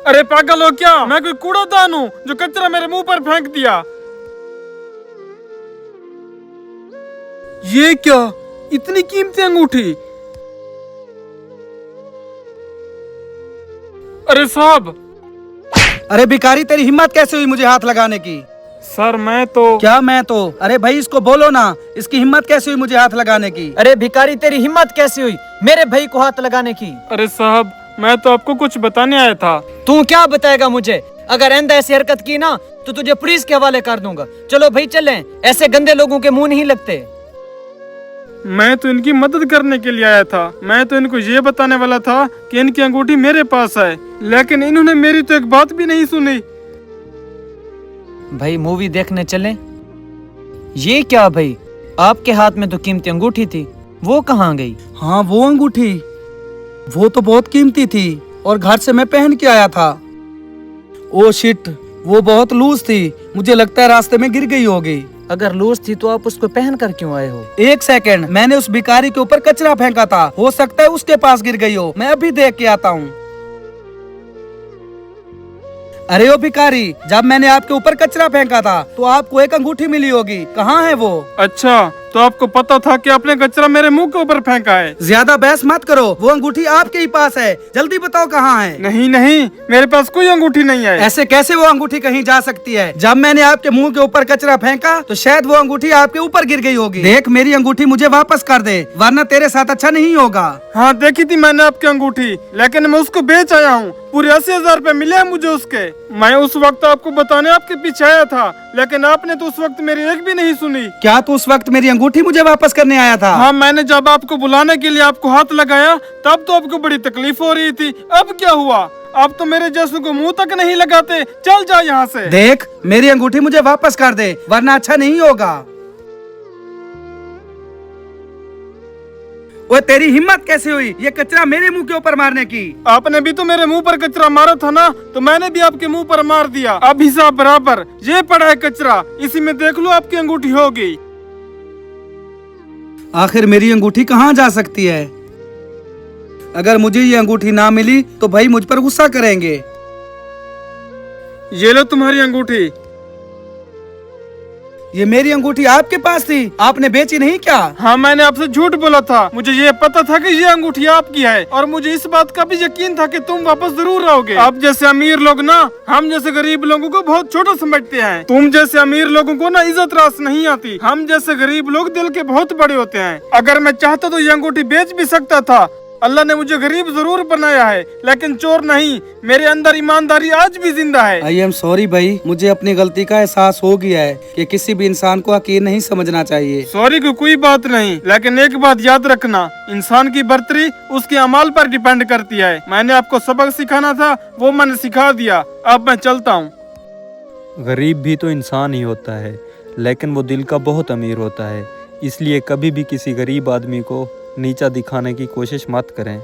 अरे पागल हो क्या? मैं कोई कूड़ादान हूँ जो कचरा मेरे मुंह पर फेंक दिया? ये क्या, इतनी कीमती अंगूठी? अरे साहब! अरे भिखारी, तेरी हिम्मत कैसे हुई मुझे हाथ लगाने की? सर मैं तो क्या मैं तो? अरे भाई इसको बोलो ना, इसकी हिम्मत कैसे हुई मुझे हाथ लगाने की? अरे भिखारी, तेरी हिम्मत कैसे हुई मेरे भाई को हाथ लगाने की? अरे साहब, मैं तो आपको कुछ बताने आया था। तू क्या बताएगा मुझे? अगर ऐंदा ऐसी हरकत की ना तो तुझे पुलिस के हवाले कर दूंगा। चलो भाई चलें, ऐसे गंदे लोगों के मुंह नहीं लगते। मैं तो इनकी मदद करने के लिए आया था। मैं तो इनको ये बताने वाला था कि इनकी अंगूठी मेरे पास है, लेकिन इन्होंने मेरी तो एक बात भी नहीं सुनी। भाई मूवी देखने चलें? ये क्या भाई, आपके हाथ में तो कीमती अंगूठी थी, वो कहाँ गई? हाँ वो अंगूठी, वो तो बहुत कीमती थी और घर से मैं पहन के आया था। ओ शिट, वो बहुत लूज थी, मुझे लगता है रास्ते में गिर गई होगी। अगर लूज थी तो आप उसको पहन कर क्यों आए हो? एक सेकंड, मैंने उस भिखारी के ऊपर कचरा फेंका था, हो सकता है उसके पास गिर गई हो। मैं अभी देख के आता हूँ। अरे ओ भिखारी, जब मैंने आपके ऊपर कचरा फेंका था तो आपको एक अंगूठी मिली होगी, कहाँ है वो? अच्छा, तो आपको पता था कि आपने कचरा मेरे मुंह के ऊपर फेंका है? ज्यादा बहस मत करो, वो अंगूठी आपके ही पास है, जल्दी बताओ कहाँ है? नहीं नहीं, मेरे पास कोई अंगूठी नहीं है। ऐसे कैसे वो अंगूठी कहीं जा सकती है? जब मैंने आपके मुंह के ऊपर कचरा फेंका तो शायद वो अंगूठी आपके ऊपर गिर गई होगी। देख, मेरी अंगूठी मुझे वापस कर दे, वरना तेरे साथ अच्छा नहीं होगा। हाँ देखी थी मैंने आपकी अंगूठी, लेकिन मैं उसको बेच आया हूँ। पूरे 80,000 रुपए मिले हैं मुझे उसके। मैं उस वक्त आपको बताने आपके पीछे आया था, लेकिन आपने तो उस वक्त मेरी एक भी नहीं सुनी। क्या तू उस वक्त मेरी अंगूठी मुझे वापस करने आया था? हाँ, मैंने जब आपको बुलाने के लिए आपको हाथ लगाया तब तो आपको बड़ी तकलीफ हो रही थी। अब क्या हुआ? आप तो मेरे जैसों को मुंह तक नहीं लगाते। चल जा यहाँ से। देख, मेरी अंगूठी मुझे वापस कर दे, वरना अच्छा नहीं होगा। वो तेरी हिम्मत कैसे हुई ये कचरा मेरे मुंह के ऊपर मारने की? आपने भी तो मेरे मुंह पर कचरा मारा था ना, तो मैंने भी आपके मुंह पर मार दिया। अब हिसाब बराबर। ये पड़ा है कचरा, इसी में देख लो आपकी अंगूठी होगी। आखिर मेरी अंगूठी कहाँ जा सकती है? अगर मुझे ये अंगूठी ना मिली तो भाई मुझ पर गुस्सा करेंगे। ये लो तुम्हारी अंगूठी। ये मेरी अंगूठी आपके पास थी, आपने बेची नहीं क्या? हाँ, मैंने आपसे झूठ बोला था। मुझे ये पता था कि ये अंगूठी आपकी है, और मुझे इस बात का भी यकीन था कि तुम वापस जरूर रहोगे। आप जैसे अमीर लोग ना हम जैसे गरीब लोगों को बहुत छोटा समझते हैं। तुम जैसे अमीर लोगों को ना इज्जत रास नहीं आती। हम जैसे गरीब लोग दिल के बहुत बड़े होते हैं। अगर मैं चाहता तो ये अंगूठी बेच भी सकता था। अल्लाह ने मुझे गरीब जरूर बनाया है, लेकिन चोर नहीं। मेरे अंदर ईमानदारी आज भी जिंदा है। आई एम सॉरी भाई, मुझे अपनी गलती का एहसास हो गया है कि किसी भी इंसान को हकीर नहीं समझना चाहिए। सॉरी की कोई बात नहीं, लेकिन एक बात याद रखना, इंसान की बर्तरी उसके अमाल पर डिपेंड करती है। मैंने आपको सबक सिखाना था, वो मैंने सिखा दिया। अब मैं चलता हूँ। गरीब भी तो इंसान ही होता है, लेकिन वो दिल का बहुत अमीर होता है। इसलिए कभी भी किसी गरीब आदमी को नीचा दिखाने की कोशिश मत करें।